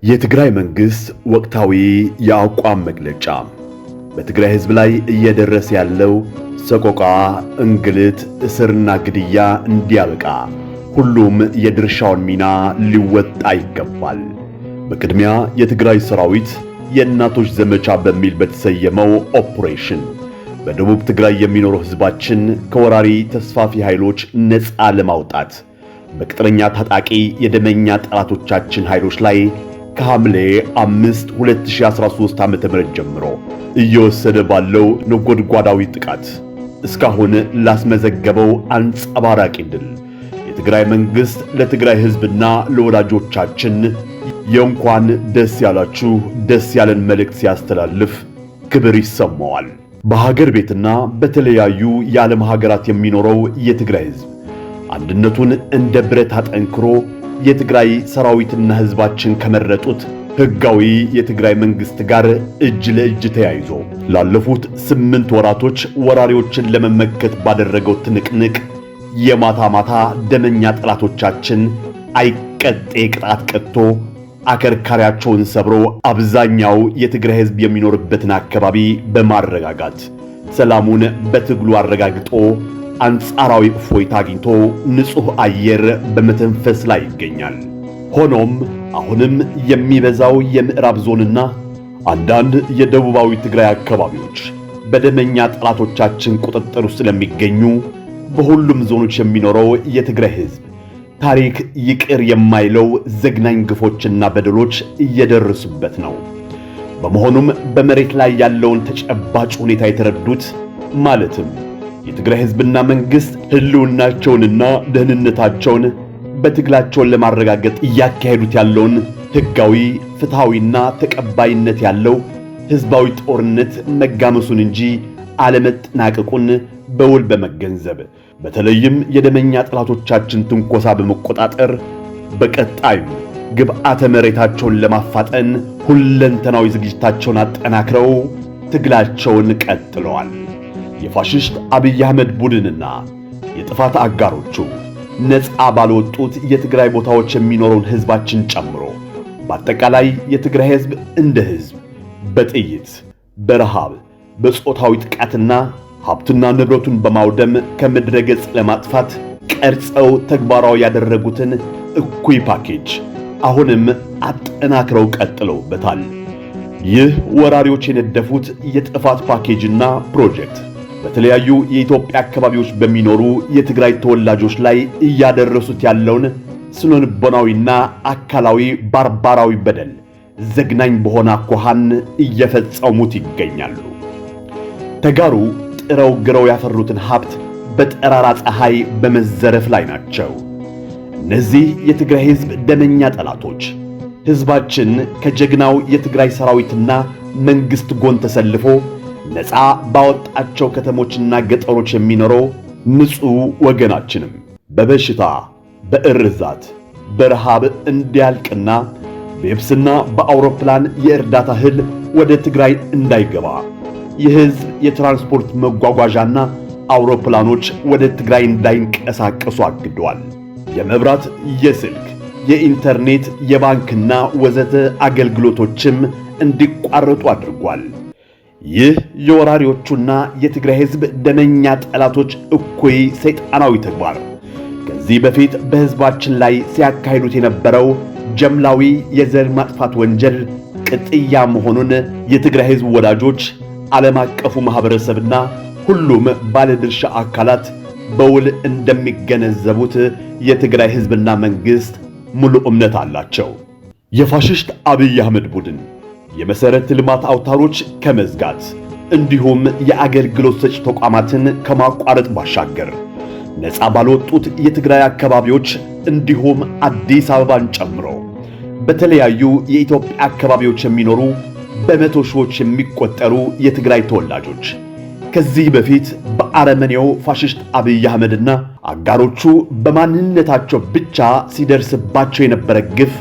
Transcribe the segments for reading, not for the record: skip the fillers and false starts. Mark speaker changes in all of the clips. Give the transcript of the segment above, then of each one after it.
Speaker 1: የትግራይ መንግስት ወቅታዊ የአቋም መግለጫ በትግራይ ህዝብ ላይ እየደረሰ ያለው ሰቆቃ፣ እንግልት፣ እስርና ግድያ እንዲያበቃ ሁሉም የድርሻውን ሚና ሊወጣ ይገባል። በቅድሚያ የትግራይ ሰራዊት የእናቶች ዘመቻ በሚል በተሰየመው ኦፕሬሽን በደቡብ ትግራይ የሚኖረው ህዝባችን ከወራሪ ተስፋፊ ኃይሎች ነፃ ለማውጣት በቅጥረኛ ታጣቂ የደመኛ ጠላቶቻችን ኃይሎች ላይ ከሐምሌ 5 2013 ዓ.ም ጀምሮ እየወሰደ ባለው ነጎድጓዳዊ ጥቃት እስካሁን ላስመዘገበው አንጸባራቂ ድል የትግራይ መንግስት ለትግራይ ህዝብና ለወዳጆቻችን የእንኳን ደስ ያላችሁ ደስ ያለን መልእክት ሲያስተላልፍ ክብር ይሰማዋል። በሀገር ቤትና በተለያዩ የዓለም ሀገራት የሚኖረው የትግራይ ህዝብ አንድነቱን እንደ ብረት አጠንክሮ የትግራይ ሰራዊትና ህዝባችን ከመረጡት ህጋዊ የትግራይ መንግስት ጋር እጅ ለእጅ ተያይዞ ላለፉት 8 ወራቶች ወራሪዎችን ለመመከት ባደረገው ትንቅንቅ የማታ ማታ ደመኛ ጠላቶቻችን አይቀጤ ቅጣት ቀጥቶ አከርካሪያቸውን ሰብሮ አብዛኛው የትግራይ ህዝብ የሚኖርበትን አካባቢ በማረጋጋት ሰላሙን በትግሉ አረጋግጦ አንጻራዊ እፎይታ አግኝቶ ንጹህ አየር በመተንፈስ ላይ ይገኛል። ሆኖም አሁንም የሚበዛው የምዕራብ ዞንና አንዳንድ የደቡባዊ ትግራይ አካባቢዎች በደመኛ ጠላቶቻችን ቁጥጥር ውስጥ ስለሚገኙ በሁሉም ዞኖች የሚኖረው የትግራይ ህዝብ ታሪክ ይቅር የማይለው ዘግናኝ ግፎችና በደሎች እየደረሱበት ነው። በመሆኑም በመሬት ላይ ያለውን ተጨባጭ ሁኔታ የተረዱት ማለትም የትግራይ ህዝብና መንግስት ህልውናቸውንና ደህንነታቸውን በትግላቸውን ለማረጋገጥ እያካሄዱት ያለውን ህጋዊ ፍትሃዊና ተቀባይነት ያለው ህዝባዊ ጦርነት መጋመሱን እንጂ አለመጠናቀቁን በውል በመገንዘብ በተለይም የደመኛ ጠላቶቻችን ትንኮሳ በመቆጣጠር በቀጣዩ ግብዓተ መሬታቸውን ለማፋጠን ሁለንተናዊ ዝግጅታቸውን አጠናክረው ትግላቸውን ቀጥለዋል። የፋሽስት አብይ አህመድ ቡድንና የጥፋት አጋሮቹ ነፃ ባልወጡት የትግራይ ቦታዎች የሚኖረውን ህዝባችን ጨምሮ በአጠቃላይ የትግራይ ህዝብ እንደ ህዝብ በጥይት፣ በረሃብ፣ በጾታዊ ጥቃትና ሀብትና ንብረቱን በማውደም ከምድረ ገጽ ለማጥፋት ቀርጸው ተግባራዊ ያደረጉትን እኩይ ፓኬጅ አሁንም አጠናክረው ቀጥለውበታል። ይህ ወራሪዎች የነደፉት የጥፋት ፓኬጅና ፕሮጀክት በተለያዩ የኢትዮጵያ አካባቢዎች በሚኖሩ የትግራይ ተወላጆች ላይ እያደረሱት ያለውን ስነልቦናዊና አካላዊ ባርባራዊ በደል ዘግናኝ በሆነ አኳኋን እየፈጸሙት ይገኛሉ። ተጋሩ ጥረው ግረው ያፈሩትን ሀብት በጠራራ ፀሐይ በመዘረፍ ላይ ናቸው። እነዚህ የትግራይ ህዝብ ደመኛ ጠላቶች ህዝባችን ከጀግናው የትግራይ ሰራዊትና መንግስት ጎን ተሰልፎ ነፃ ባወጣቸው ከተሞችና ገጠሮች የሚኖረው ንጹህ ወገናችንም በበሽታ፣ በእርዛት፣ በረሃብ እንዲያልቅና በየብስና በአውሮፕላን የእርዳታ እህል ወደ ትግራይ እንዳይገባ የህዝብ የትራንስፖርት መጓጓዣና አውሮፕላኖች ወደ ትግራይ እንዳይንቀሳቀሱ አግደዋል። የመብራት፣ የስልክ፣ የኢንተርኔት፣ የባንክና ወዘተ አገልግሎቶችም እንዲቋረጡ አድርጓል። ይህ የወራሪዎቹና የትግራይ ህዝብ ደመኛ ጠላቶች እኩይ ሰይጣናዊ ተግባር ከዚህ በፊት በህዝባችን ላይ ሲያካሂዱት የነበረው ጀምላዊ የዘር ማጥፋት ወንጀል ቅጥያ መሆኑን የትግራይ ህዝብ ወዳጆች፣ ዓለም አቀፉ ማህበረሰብና ሁሉም ባለድርሻ አካላት በውል እንደሚገነዘቡት የትግራይ ህዝብና መንግስት ሙሉ እምነት አላቸው። የፋሽስት አብይ አህመድ ቡድን የመሰረተ ልማት አውታሮች ከመዝጋት እንዲሁም የአገልግሎት ሰጪ ተቋማትን ከማቋረጥ ባሻገር ነፃ ባልወጡት የትግራይ አካባቢዎች እንዲሁም አዲስ አበባን ጨምሮ በተለያዩ የኢትዮጵያ አካባቢዎች የሚኖሩ በመቶ ሺዎች የሚቆጠሩ የትግራይ ተወላጆች ከዚህ በፊት በአረመኔው ፋሽስት አብይ አህመድና አጋሮቹ በማንነታቸው ብቻ ሲደርስባቸው የነበረ ግፍ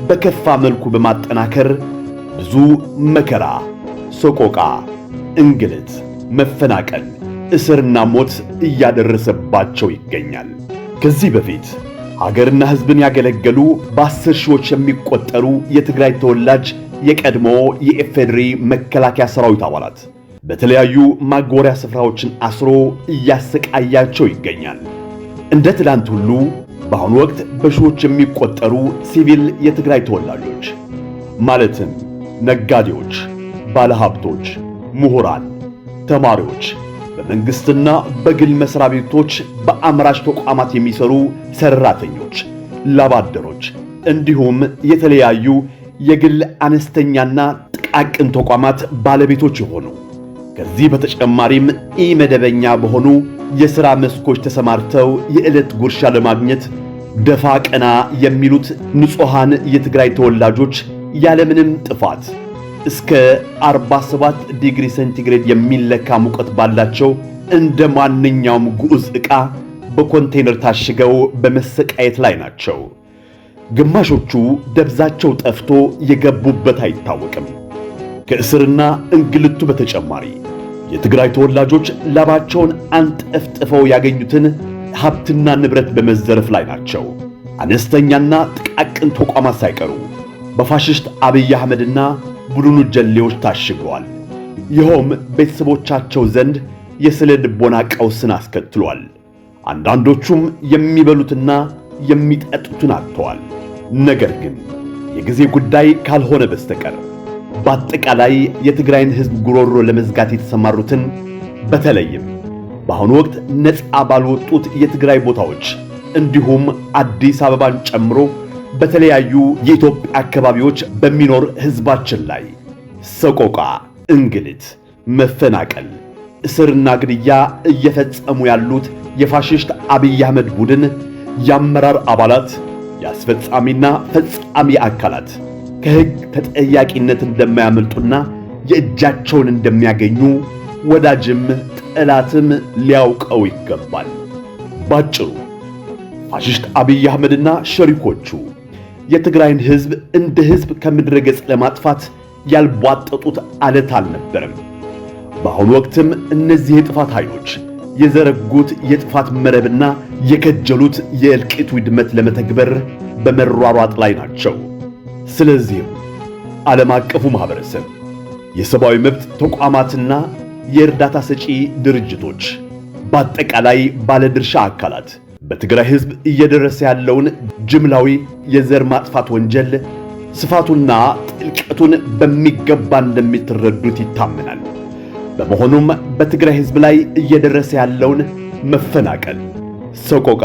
Speaker 1: በከፋ መልኩ በማጠናከር ብዙ መከራ፣ ሰቆቃ፣ እንግልት፣ መፈናቀል፣ እስርና ሞት እያደረሰባቸው ይገኛል። ከዚህ በፊት ሀገርና ሕዝብን ያገለገሉ በ10 ሺዎች የሚቆጠሩ የትግራይ ተወላጅ የቀድሞ የኢፌዴሪ መከላከያ ሰራዊት አባላት በተለያዩ ማጎሪያ ስፍራዎችን አስሮ እያሰቃያቸው ይገኛል። እንደ ትላንት ሁሉ በአሁኑ ወቅት በሺዎች የሚቆጠሩ ሲቪል የትግራይ ተወላጆች ማለትም ነጋዴዎች፣ ባለሀብቶች፣ ምሁራን፣ ተማሪዎች፣ በመንግስትና በግል መስሪያ ቤቶች በአምራች ተቋማት የሚሰሩ ሰራተኞች፣ ላባደሮች እንዲሁም የተለያዩ የግል አነስተኛና ጥቃቅን ተቋማት ባለቤቶች የሆኑ ከዚህ በተጨማሪም ኢመደበኛ በሆኑ የሥራ መስኮች ተሰማርተው የዕለት ጉርሻ ለማግኘት ደፋ ቀና የሚሉት ንጹሃን የትግራይ ተወላጆች ያለምንም ጥፋት እስከ 47 ዲግሪ ሴንቲግሬድ የሚለካ ሙቀት ባላቸው እንደ ማንኛውም ጉዑዝ ዕቃ በኮንቴነር ታሽገው በመሰቃየት ላይ ናቸው። ግማሾቹ ደብዛቸው ጠፍቶ የገቡበት አይታወቅም። ከእስርና እንግልቱ በተጨማሪ የትግራይ ተወላጆች ላባቸውን አንጠፍጥፈው ያገኙትን ሀብትና ንብረት በመዘረፍ ላይ ናቸው። አነስተኛና ጥቃቅን ተቋማት ሳይቀሩ በፋሽስት አብይ አህመድና ቡድኑ ጀሌዎች ታሽገዋል። ይኸውም ቤተሰቦቻቸው ዘንድ የስነ ልቦና ቀውስን አስከትሏል። አንዳንዶቹም የሚበሉትና የሚጠጡትን አጥተዋል። ነገር ግን የጊዜ ጉዳይ ካልሆነ በስተቀር በአጠቃላይ የትግራይን ሕዝብ ጉሮሮ ለመዝጋት የተሰማሩትን በተለይም በአሁኑ ወቅት ነፃ ባልወጡት የትግራይ ቦታዎች እንዲሁም አዲስ አበባን ጨምሮ በተለያዩ የኢትዮጵያ አካባቢዎች በሚኖር ሕዝባችን ላይ ሰቆቃ፣ እንግልት፣ መፈናቀል፣ እስርና ግድያ እየፈጸሙ ያሉት የፋሽስት አብይ አህመድ ቡድን የአመራር አባላት፣ የአስፈጻሚና ፈጻሚ አካላት ከሕግ ተጠያቂነት እንደማያመልጡና የእጃቸውን እንደሚያገኙ ወዳጅም ጠላትም ሊያውቀው ይገባል። ባጭሩ ፋሽስት አብይ አህመድና ሸሪኮቹ የትግራይን ሕዝብ እንደ ሕዝብ ከምድረ ገጽ ለማጥፋት ያልቧጠጡት አለት አልነበረም። በአሁኑ ወቅትም እነዚህ የጥፋት ኃይሎች የዘረጉት የጥፋት መረብና የከጀሉት የእልቂት ውድመት ለመተግበር በመሯሯጥ ላይ ናቸው። ስለዚህም ዓለም አቀፉ ማህበረሰብ፣ የሰብአዊ መብት ተቋማትና የእርዳታ ሰጪ ድርጅቶች፣ በአጠቃላይ ባለድርሻ አካላት በትግራይ ሕዝብ እየደረሰ ያለውን ጅምላዊ የዘር ማጥፋት ወንጀል ስፋቱና ጥልቀቱን በሚገባ እንደሚትረዱት ይታመናል። በመሆኑም በትግራይ ሕዝብ ላይ እየደረሰ ያለውን መፈናቀል፣ ሰቆቃ፣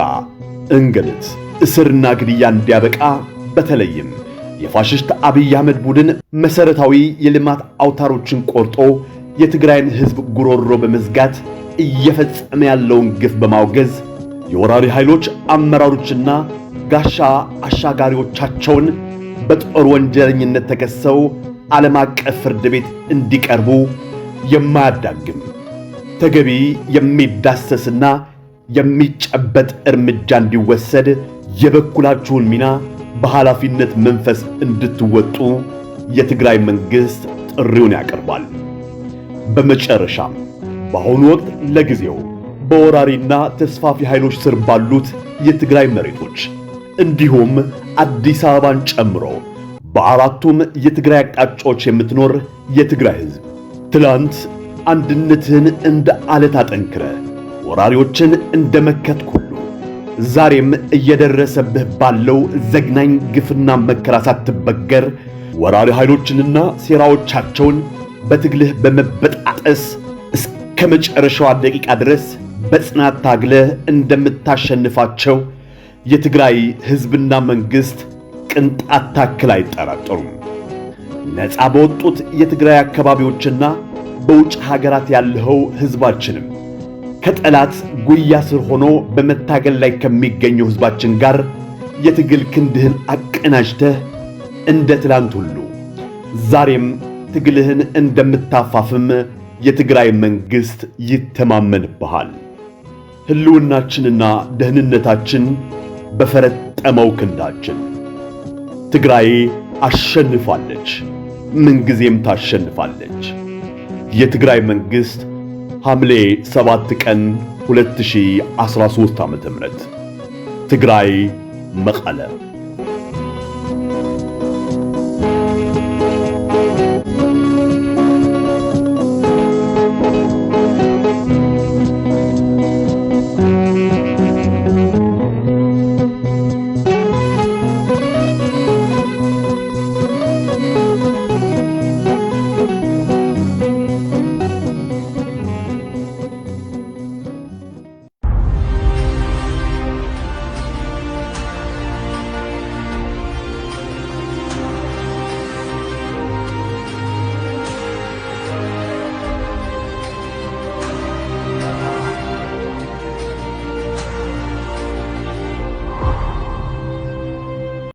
Speaker 1: እንግልት፣ እስርና ግድያ እንዲያበቃ በተለይም የፋሽስት አብይ አህመድ ቡድን መሰረታዊ የልማት አውታሮችን ቆርጦ የትግራይን ሕዝብ ጉሮሮ በመዝጋት እየፈጸመ ያለውን ግፍ በማውገዝ የወራሪ ኃይሎች አመራሮችና ጋሻ አሻጋሪዎቻቸውን በጦር ወንጀለኝነት ተከሰው ዓለም አቀፍ ፍርድ ቤት እንዲቀርቡ የማያዳግም ተገቢ የሚዳሰስና የሚጨበጥ እርምጃ እንዲወሰድ የበኩላችሁን ሚና በኃላፊነት መንፈስ እንድትወጡ የትግራይ መንግሥት ጥሪውን ያቀርባል። በመጨረሻም በአሁኑ ወቅት ለጊዜው በወራሪና ተስፋፊ ኃይሎች ስር ባሉት የትግራይ መሬቶች እንዲሁም አዲስ አበባን ጨምሮ በአራቱም የትግራይ አቅጣጫዎች የምትኖር የትግራይ ሕዝብ ትላንት አንድነትህን እንደ ዓለት አጠንክረ ወራሪዎችን እንደመከትክ ሁሉ ዛሬም እየደረሰብህ ባለው ዘግናኝ ግፍና መከራ ሳትበገር ወራሪ ኃይሎችንና ሴራዎቻቸውን በትግልህ በመበጣጠስ እስከ መጨረሻዋ ደቂቃ ድረስ በጽናት ታግለህ እንደምታሸንፋቸው የትግራይ ሕዝብና መንግሥት ቅንጣት ታክል አይጠራጠሩም። ነፃ በወጡት የትግራይ አካባቢዎችና በውጭ ሀገራት ያለው ሕዝባችንም ከጠላት ጉያ ስር ሆኖ በመታገል ላይ ከሚገኘው ሕዝባችን ጋር የትግል ክንድህን አቀናጅተህ እንደ ትላንት ሁሉ ዛሬም ትግልህን እንደምታፋፍም የትግራይ መንግስት ይተማመንብሃል። ህልውናችንና ደህንነታችን በፈረጠመው ክንዳችን። ትግራይ አሸንፋለች፣ ምንጊዜም ታሸንፋለች። የትግራይ መንግስት ሐምሌ 7 ቀን 2013 ዓ.ም። ትግራይ መቀለ